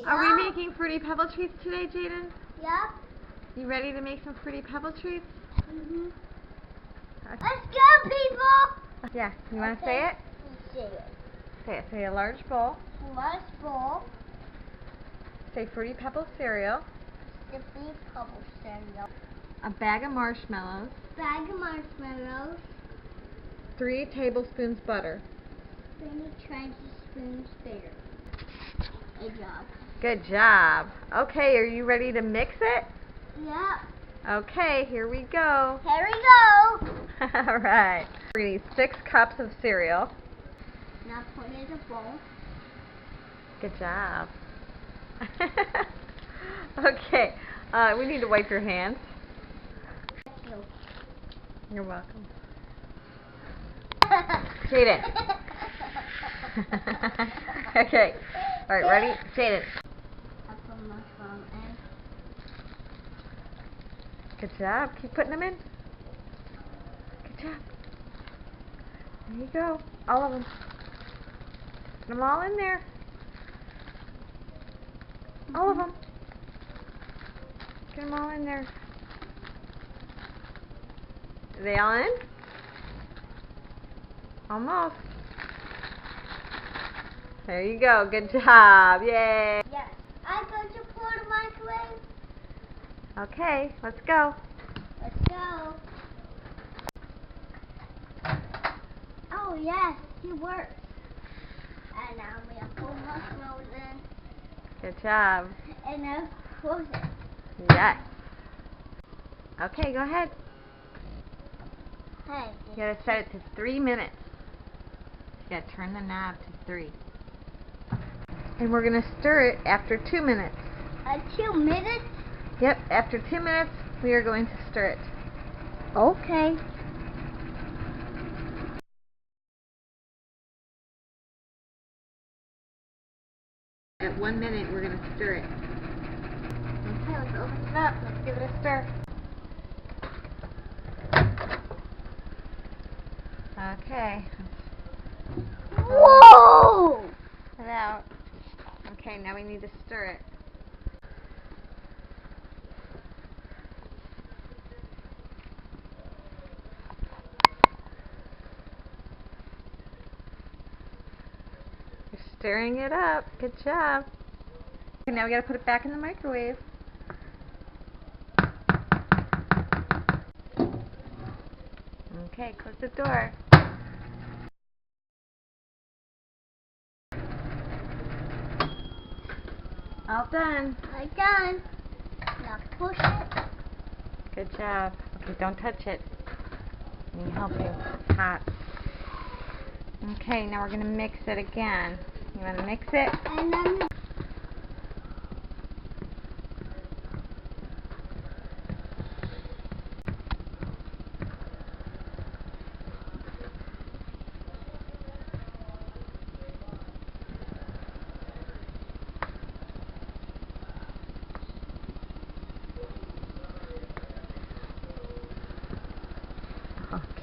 Are we making Fruity Pebble treats today, Jaden? Yep. You ready to make some Fruity Pebble treats? Mhm. Let's go, people! Yeah. You want to say it? Say it. Say it. Say a large bowl. A large bowl. Say Fruity Pebble cereal. The Fruity Pebble cereal. A bag of marshmallows. Bag of marshmallows. 3 tablespoons butter. 3 tablespoons butter. Good job. Good job. Okay, are you ready to mix it? Yep. Okay, here we go. Here we go. All right. We need 6 cups of cereal. Now put it in a bowl. Good job. Okay, we need to wipe your hands. Thank you. You're welcome. Jaden. Okay. All right, ready? Jaden. I put my phone in. Good job. Keep putting them in. Good job. There you go. All of them. Put them all in there. All of them. Get them all in there. Are they all in? Almost. There you go. Good job. Yay. Yes. I'm going to pour the microwave. Okay, let's go. Let's go. Oh, yes. It works. And now we have full marshmallows in. Good job. And now close it. Yes. Okay, go ahead. Hey. You gotta set it to 3 minutes. You gotta turn the knob to 3. And we're gonna stir it after 2 minutes. 2 minutes? Yep, after 2 minutes, we are going to stir it. Okay. At 1 minute, we're gonna stir it. Okay, let's open it up. Let's give it a stir. Okay. Whoa! Put it out. Okay, now we need to stir it. You're stirring it up. Good job. Okay, now we gotta put it back in the microwave. Okay, close the door. All done. I'm done. Now push it. Good job. Okay, don't touch it. Let me help you. It's hot. Okay, now we're going to mix it again. You want to mix it? And then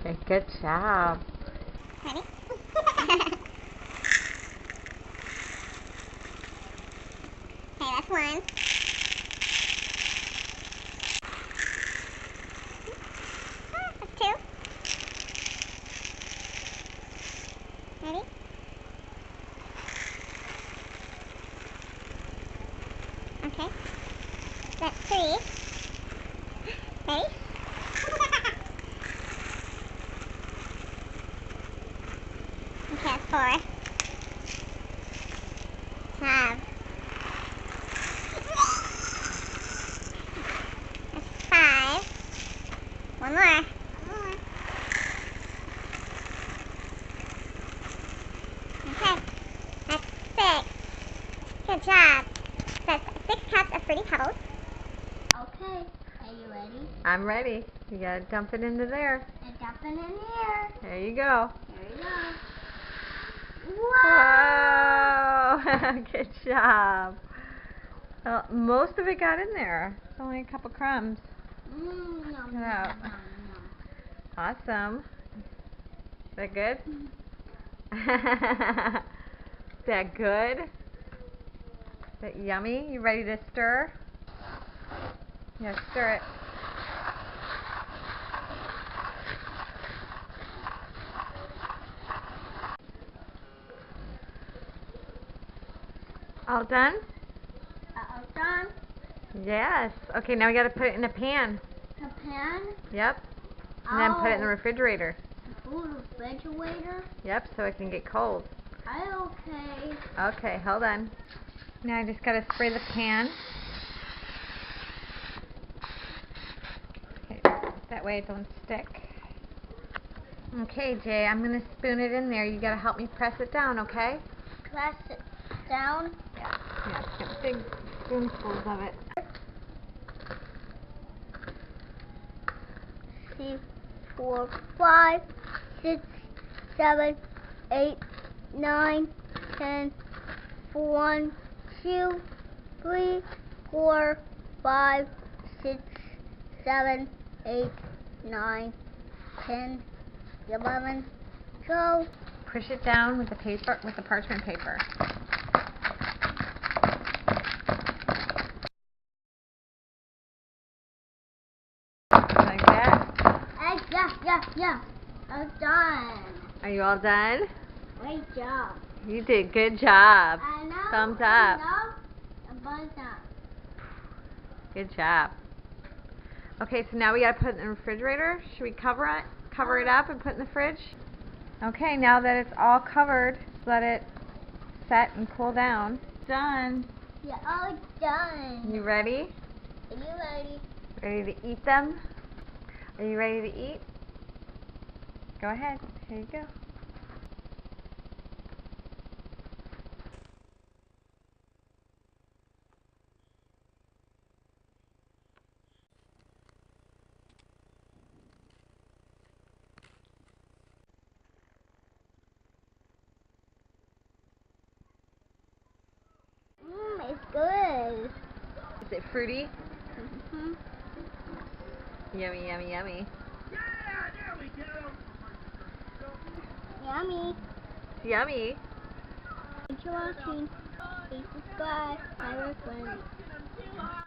Okay, good job. ready? Okay, that's 1. That's 2. Ready? Okay. That's 3. Ready? Okay, that's 4. 5. That's 5. 1 more. Okay, that's 6. Good job. That's 6 cups of Fruity Pebbles. Okay, are you ready? I'm ready. You got to dump it into there. And dump it in here. There you go. There you go. Whoa! Good job. Well, most of it got in there. It's only a couple crumbs. Nom, Get out. nom, nom. Awesome. Is that good? Is that good? Is it yummy? You ready to stir? Yeah, stir it. All done? All done. Yes. Okay, now we gotta put it in a pan. A pan? Yep. And then put it in the refrigerator. Refrigerator? Yep, so it can get cold. Okay. Okay, hold on. Now I just gotta spray the pan. Okay, that way it don't stick. Okay, Jay, I'm gonna spoon it in there. You gotta help me press it down, okay? Press it down. Yeah, just get big spoonfuls of it. 3, 4, 5, 6, 7, 8, 9, 10, 1, 2, 3, 4, 5, 6, 7, 8, 9, 10, 11, 12. Push it down with the paper, with the parchment paper. Like that. Yeah. I'm done. Are you all done? Great job. You did good job. I know. Thumbs up. I'm done. Good job. Okay, so now we gotta put it in the refrigerator. Should we cover it? Cover it up and put it in the fridge? Okay, now that it's all covered, let it set and cool down. Done. You're all done. You ready? Are you ready? Ready to eat them? Are you ready to eat? Go ahead. Here you go. It's good. Is it fruity? Mm-hmm. Yummy, yummy, yummy. Yummy. Yummy. Thanks for watching. Please subscribe. Bye, friends.